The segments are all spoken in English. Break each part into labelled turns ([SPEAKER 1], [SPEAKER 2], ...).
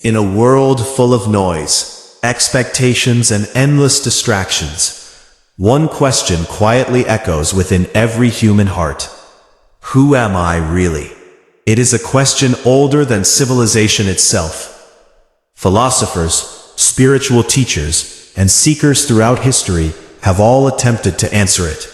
[SPEAKER 1] In a world full of noise, expectations, and endless distractions, one question quietly echoes within every human heart. Who am I really? It is a question older than civilization itself. Philosophers, spiritual teachers, and seekers throughout history have all attempted to answer it.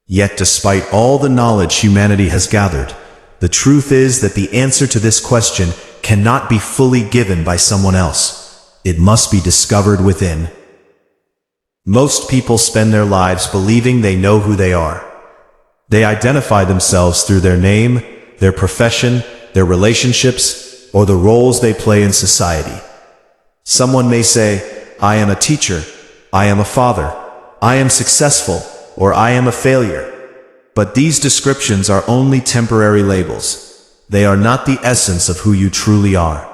[SPEAKER 1] Yet despite all the knowledge humanity has gathered, the truth is that the answer to this question cannot be fully given by someone else. It must be discovered within. Most people spend their lives believing they know who they are. They identify themselves through their name, their profession, their relationships, or the roles they play in society. Someone may say, I am a teacher, I am a father, I am successful, or I am a failure. But these descriptions are only temporary labels. They are not the essence of who you truly are.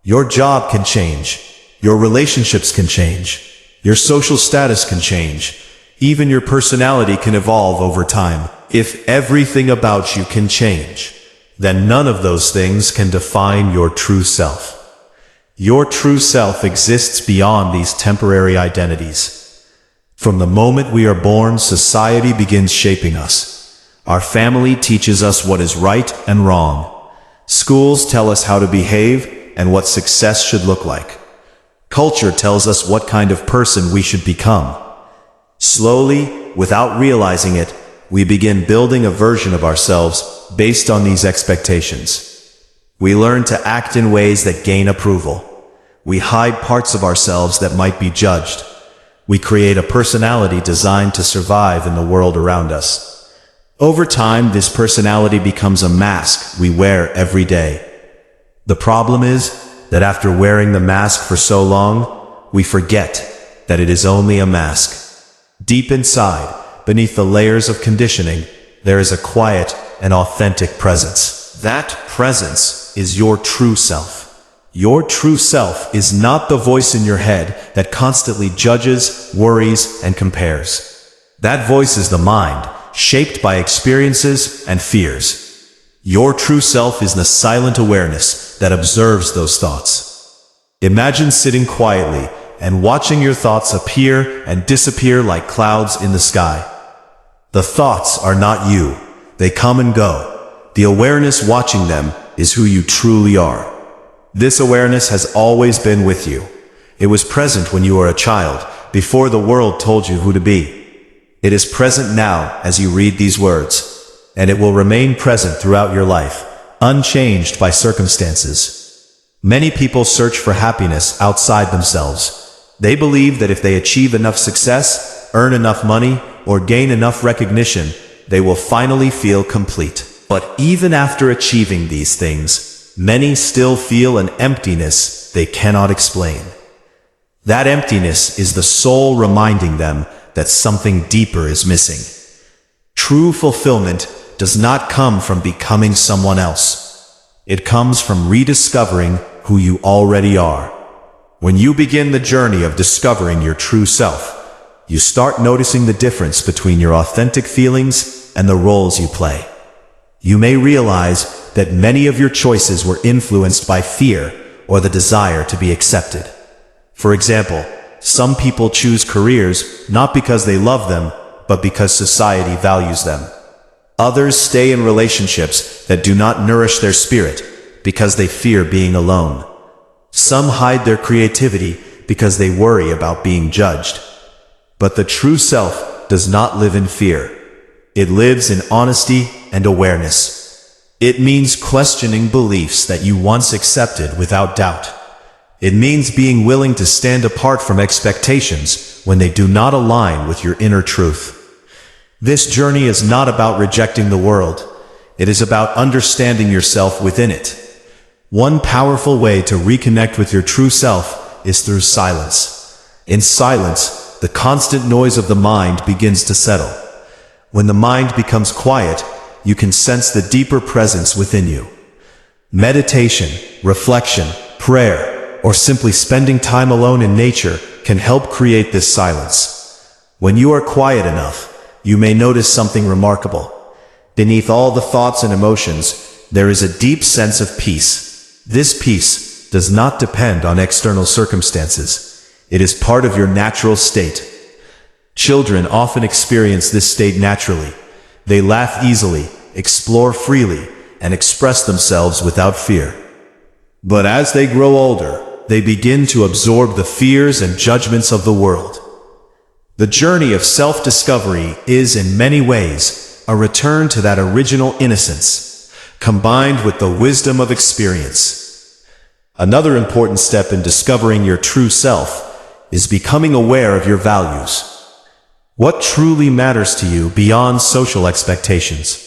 [SPEAKER 1] Your job can change. Your relationships can change. Your social status can change. Even your personality can evolve over time. If everything about you can change, then none of those things can define your true self. Your true self exists beyond these temporary identities. From the moment we are born, society begins shaping us. Our family teaches us what is right and wrong. Schools tell us how to behave and what success should look like. Culture tells us what kind of person we should become. Slowly, without realizing it, we begin building a version of ourselves based on these expectations. We learn to act in ways that gain approval. We hide parts of ourselves that might be judged. We create a personality designed to survive in the world around us. Over time, this personality becomes a mask we wear every day. The problem is that after wearing the mask for so long, we forget that it is only a mask. Deep inside, beneath the layers of conditioning, there is a quiet and authentic presence. That presence is your true self. Your true self is not the voice in your head that constantly judges, worries, and compares. That voice is the mind, shaped by experiences and fears. Your true self is the silent awareness that observes those thoughts. Imagine sitting quietly and watching your thoughts appear and disappear like clouds in the sky. The thoughts are not you. They come and go. The awareness watching them is who you truly are. This awareness has always been with you. It was present when you were a child, before the world told you who to be. It is present now as you read these words, and it will remain present throughout your life, unchanged by circumstances. Many people search for happiness outside themselves. They believe that if they achieve enough success, earn enough money, or gain enough recognition, they will finally feel complete. But even after achieving these things, many still feel an emptiness they cannot explain. That emptiness is the soul reminding them that something deeper is missing. True fulfillment does not come from becoming someone else. It comes from rediscovering who you already are. When you begin the journey of discovering your true self, you start noticing the difference between your authentic feelings and the roles you play. You may realize that many of your choices were influenced by fear or the desire to be accepted. For example, some people choose careers not because they love them, but because society values them. Others stay in relationships that do not nourish their spirit because they fear being alone. Some hide their creativity because they worry about being judged. But the true self does not live in fear. It lives in honesty and awareness. It means questioning beliefs that you once accepted without doubt. It means being willing to stand apart from expectations when they do not align with your inner truth. This journey is not about rejecting the world. It is about understanding yourself within it. One powerful way to reconnect with your true self is through silence. In silence, the constant noise of the mind begins to settle. When the mind becomes quiet, you can sense the deeper presence within you. Meditation, reflection, prayer, or simply spending time alone in nature can help create this silence. When you are quiet enough, you may notice something remarkable. Beneath all the thoughts and emotions, there is a deep sense of peace. This peace does not depend on external circumstances. It is part of your natural state. Children often experience this state naturally. They laugh easily, explore freely, and express themselves without fear. But as they grow older, they begin to absorb the fears and judgments of the world. The journey of self-discovery is, in many ways, a return to that original innocence, combined with the wisdom of experience. Another important step in discovering your true self is becoming aware of your values. What truly matters to you beyond social expectations?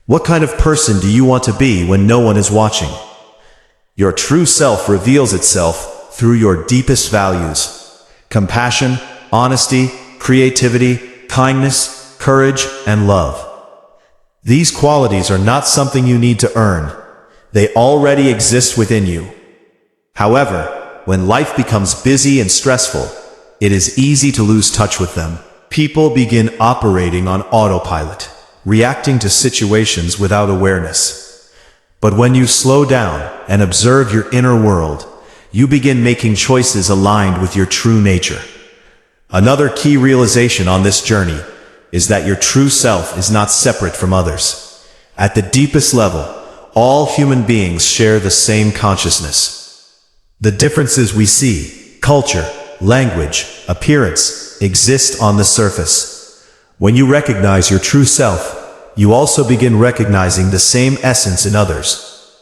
[SPEAKER 1] What kind of person do you want to be when no one is watching? Your true self reveals itself through your deepest values: compassion, honesty, creativity, kindness, courage, and love. These qualities are not something you need to earn. They already exist within you. However, when life becomes busy and stressful, it is easy to lose touch with them. People begin operating on autopilot, reacting to situations without awareness. But when you slow down and observe your inner world, you begin making choices aligned with your true nature. Another key realization on this journey is that your true self is not separate from others. At the deepest level, all human beings share the same consciousness. The differences we see, culture, language, appearance, exist on the surface. When you recognize your true self, you also begin recognizing the same essence in others.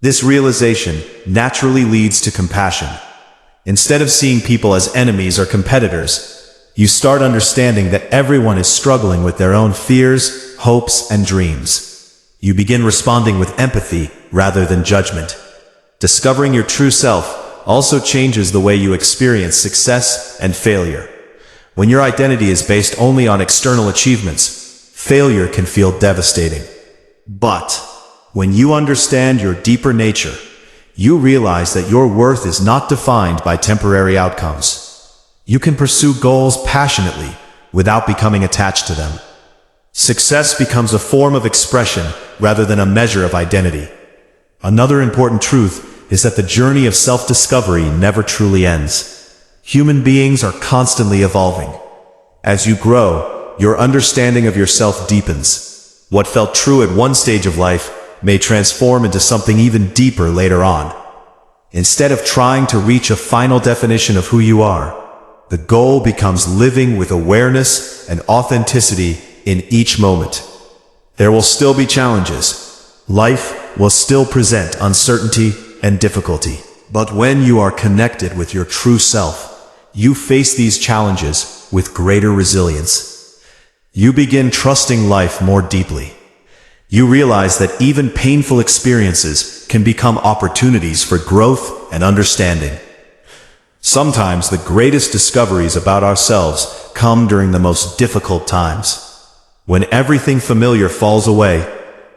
[SPEAKER 1] This realization naturally leads to compassion. Instead of seeing people as enemies or competitors, you start understanding that everyone is struggling with their own fears, hopes, and dreams. You begin responding with empathy rather than judgment. Discovering your true self also changes the way you experience success and failure. When your identity is based only on external achievements, failure can feel devastating. But when you understand your deeper nature, you realize that your worth is not defined by temporary outcomes. You can pursue goals passionately without becoming attached to them. Success becomes a form of expression rather than a measure of identity. Another important truth is that the journey of self-discovery never truly ends. Human beings are constantly evolving. As you grow, your understanding of yourself deepens. What felt true at one stage of life may transform into something even deeper later on. Instead of trying to reach a final definition of who you are, the goal becomes living with awareness and authenticity in each moment. There will still be challenges. Life will still present uncertainty and difficulty. But when you are connected with your true self, you face these challenges with greater resilience. You begin trusting life more deeply. You realize that even painful experiences can become opportunities for growth and understanding. Sometimes the greatest discoveries about ourselves come during the most difficult times. When everything familiar falls away,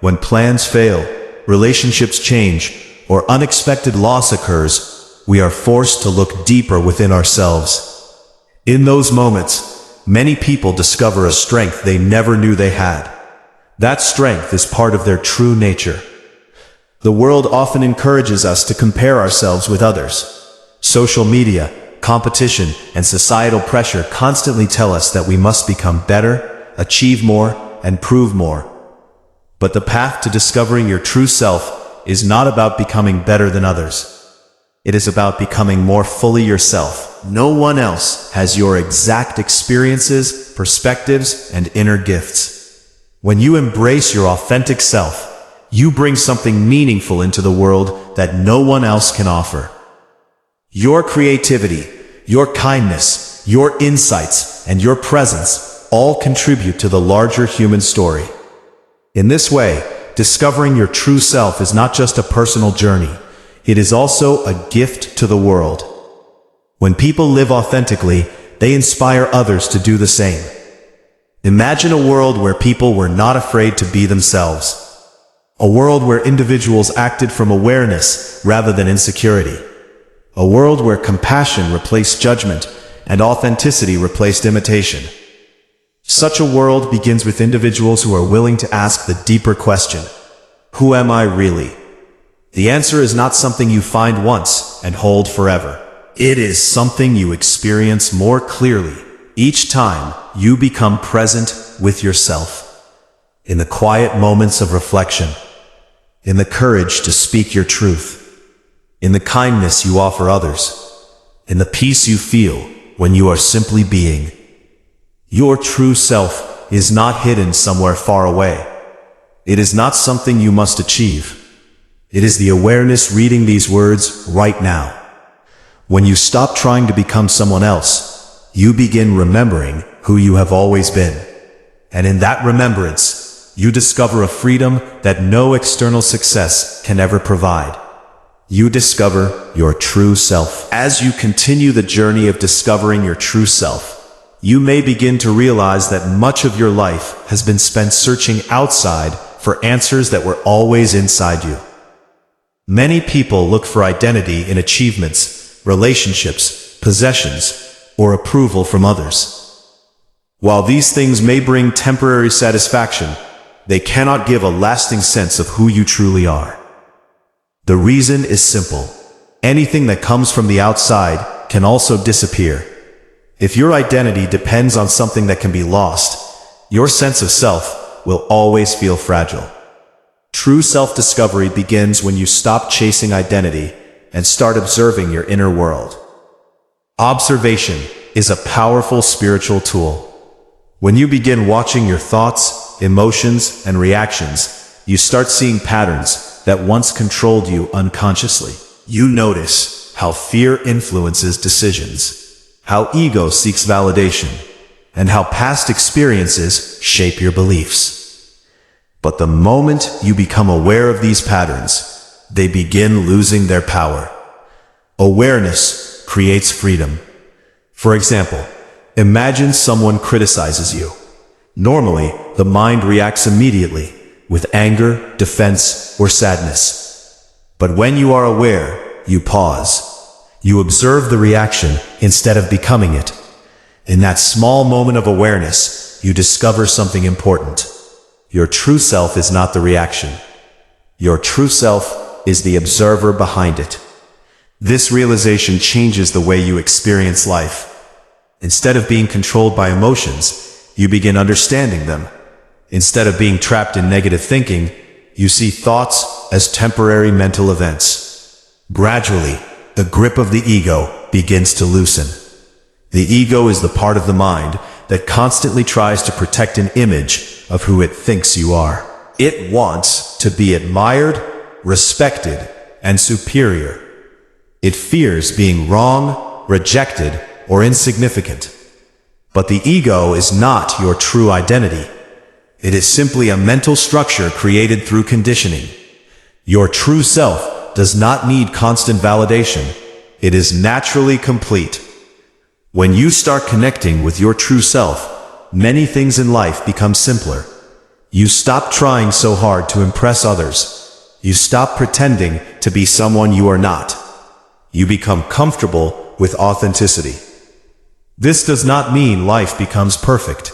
[SPEAKER 1] when plans fail, relationships change, or unexpected loss occurs, we are forced to look deeper within ourselves. In those moments, many people discover a strength they never knew they had. That strength is part of their true nature. The world often encourages us to compare ourselves with others. Social media, competition, and societal pressure constantly tell us that we must become better, achieve more, and prove more. But the path to discovering your true self is not about becoming better than others. It is about becoming more fully yourself. No one else has your exact experiences, perspectives, and inner gifts. When you embrace your authentic self, you bring something meaningful into the world that no one else can offer. Your creativity, your kindness, your insights, and your presence all contribute to the larger human story. In this way, discovering your true self is not just a personal journey. It is also a gift to the world. When people live authentically, they inspire others to do the same. Imagine a world where people were not afraid to be themselves. A world where individuals acted from awareness rather than insecurity. A world where compassion replaced judgment and authenticity replaced imitation. Such a world begins with individuals who are willing to ask the deeper question: who am I really? The answer is not something you find once and hold forever. It is something you experience more clearly each time you become present with yourself. In the quiet moments of reflection, in the courage to speak your truth, in the kindness you offer others, in the peace you feel when you are simply being. Your true self is not hidden somewhere far away. It is not something you must achieve. It is the awareness reading these words right now. When you stop trying to become someone else, you begin remembering who you have always been. And in that remembrance, you discover a freedom that no external success can ever provide. You discover your true self. As you continue the journey of discovering your true self, you may begin to realize that much of your life has been spent searching outside for answers that were always inside you. Many people look for identity in achievements, relationships, possessions, or approval from others. While these things may bring temporary satisfaction, they cannot give a lasting sense of who you truly are. The reason is simple. Anything that comes from the outside can also disappear. If your identity depends on something that can be lost, your sense of self will always feel fragile. True self-discovery begins when you stop chasing identity and start observing your inner world. Observation is a powerful spiritual tool. When you begin watching your thoughts, emotions, and reactions, you start seeing patterns that once controlled you unconsciously. You notice how fear influences decisions, how ego seeks validation, and how past experiences shape your beliefs. But the moment you become aware of these patterns, they begin losing their power. Awareness creates freedom. For example, imagine someone criticizes you. Normally, the mind reacts immediately, with anger, defense, or sadness. But when you are aware, you pause. You observe the reaction instead of becoming it. In that small moment of awareness, you discover something important. Your true self is not the reaction. Your true self is the observer behind it. This realization changes the way you experience life. Instead of being controlled by emotions, you begin understanding them. Instead of being trapped in negative thinking, you see thoughts as temporary mental events. Gradually, the grip of the ego begins to loosen. The ego is the part of the mind that constantly tries to protect an image of who it thinks you are. It wants to be admired, respected, and superior. It fears being wrong, rejected, or insignificant. But the ego is not your true identity. It is simply a mental structure created through conditioning. Your true self does not need constant validation. It is naturally complete. When you start connecting with your true self, many things in life become simpler. You stop trying so hard to impress others. You stop pretending to be someone you are not. You become comfortable with authenticity. This does not mean life becomes perfect.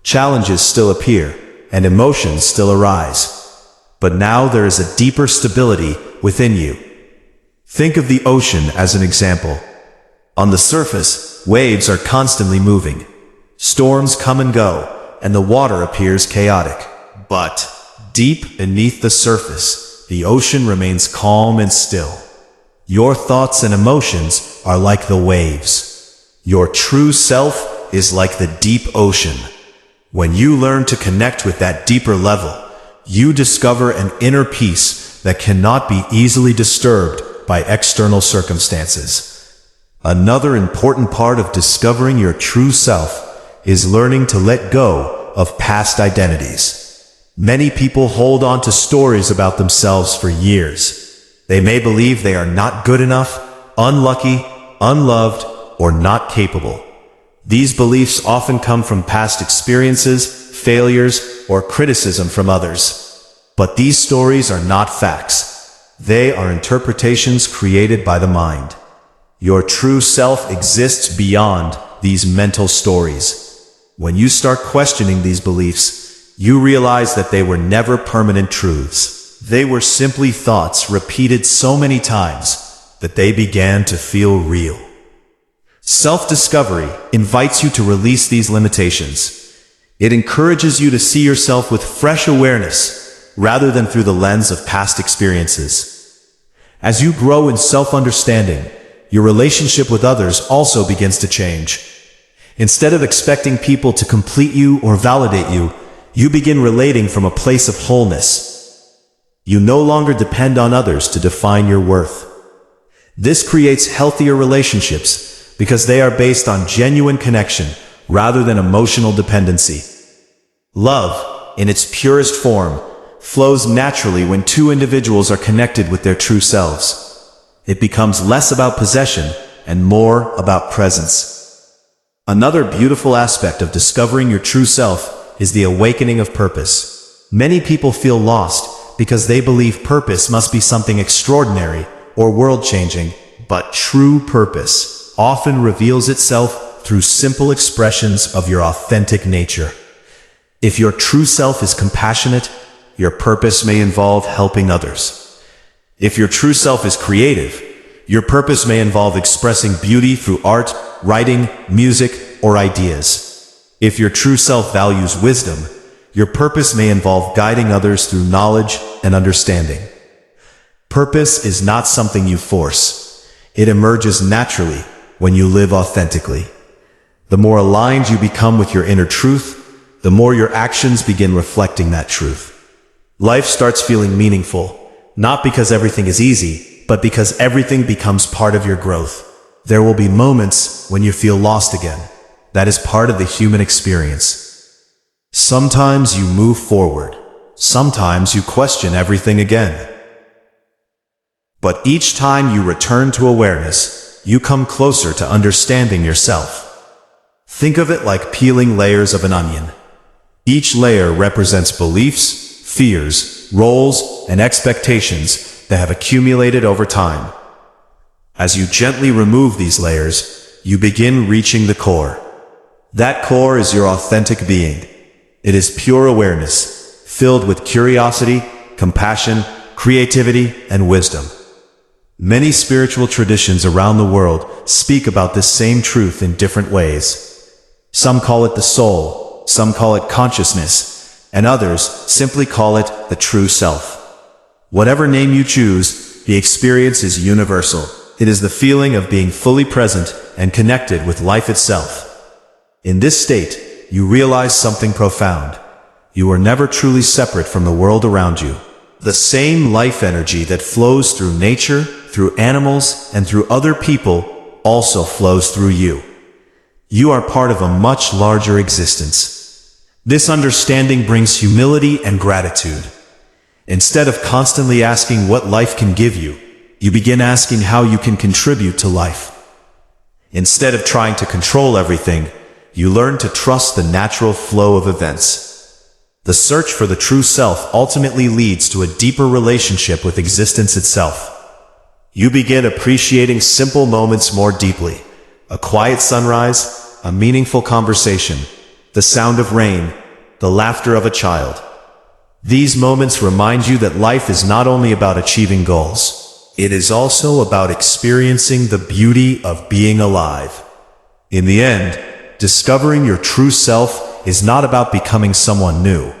[SPEAKER 1] Challenges still appear, and emotions still arise. But now there is a deeper stability within you. Think of the ocean as an example. On the surface, waves are constantly moving. Storms come and go, and the water appears chaotic. But deep beneath the surface, the ocean remains calm and still. Your thoughts and emotions are like the waves. Your true self is like the deep ocean. When you learn to connect with that deeper level, you discover an inner peace that cannot be easily disturbed by external circumstances. Another important part of discovering your true self is learning to let go of past identities. Many people hold on to stories about themselves for years. They may believe they are not good enough, unlucky, unloved, or not capable. These beliefs often come from past experiences, failures, or criticism from others. But these stories are not facts. They are interpretations created by the mind. Your true self exists beyond these mental stories. When you start questioning these beliefs, you realize that they were never permanent truths. They were simply thoughts repeated so many times that they began to feel real. Self-discovery invites you to release these limitations. It encourages you to see yourself with fresh awareness rather than through the lens of past experiences. As you grow in self-understanding, your relationship with others also begins to change. Instead of expecting people to complete you or validate you, you begin relating from a place of wholeness. You no longer depend on others to define your worth. This creates healthier relationships because they are based on genuine connection rather than emotional dependency. Love, in its purest form, flows naturally when two individuals are connected with their true selves. It becomes less about possession and more about presence. Another beautiful aspect of discovering your true self is the awakening of purpose. Many people feel lost because they believe purpose must be something extraordinary or world-changing, but true purpose often reveals itself through simple expressions of your authentic nature. If your true self is compassionate, your purpose may involve helping others. If your true self is creative, your purpose may involve expressing beauty through art, writing, music, or ideas. If your true self values wisdom, your purpose may involve guiding others through knowledge and understanding. Purpose is not something you force. It emerges naturally when you live authentically. The more aligned you become with your inner truth, the more your actions begin reflecting that truth. Life starts feeling meaningful, not because everything is easy, but because everything becomes part of your growth. There will be moments when you feel lost again. That is part of the human experience. Sometimes you move forward. Sometimes you question everything again. But each time you return to awareness, you come closer to understanding yourself. Think of it like peeling layers of an onion. Each layer represents beliefs, fears, roles, and expectations that have accumulated over time. As you gently remove these layers, you begin reaching the core. That core is your authentic being. It is pure awareness, filled with curiosity, compassion, creativity, and wisdom. Many spiritual traditions around the world speak about this same truth in different ways. Some call it the soul, some call it consciousness, and others simply call it the true self. Whatever name you choose, the experience is universal. It is the feeling of being fully present and connected with life itself. In this state, you realize something profound. You are never truly separate from the world around you. The same life energy that flows through nature, through animals, and through other people also flows through you. You are part of a much larger existence. This understanding brings humility and gratitude. Instead of constantly asking what life can give you, you begin asking how you can contribute to life. Instead of trying to control everything, you learn to trust the natural flow of events. The search for the true self ultimately leads to a deeper relationship with existence itself. You begin appreciating simple moments more deeply. A quiet sunrise, a meaningful conversation, the sound of rain, the laughter of a child. These moments remind you that life is not only about achieving goals. It is also about experiencing the beauty of being alive. In the end, discovering your true self is not about becoming someone new.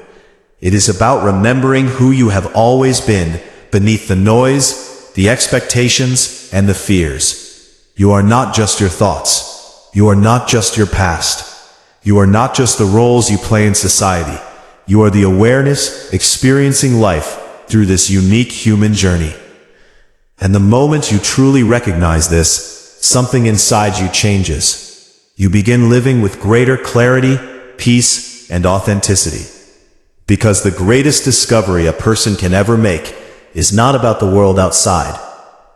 [SPEAKER 1] It is about remembering who you have always been beneath the noise, the expectations, and the fears. You are not just your thoughts. You are not just your past. You are not just the roles you play in society. You are the awareness experiencing life through this unique human journey. And the moment you truly recognize this, something inside you changes. You begin living with greater clarity, peace, and authenticity. Because the greatest discovery a person can ever make is not about the world outside.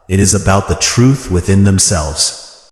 [SPEAKER 1] It is about the truth within themselves.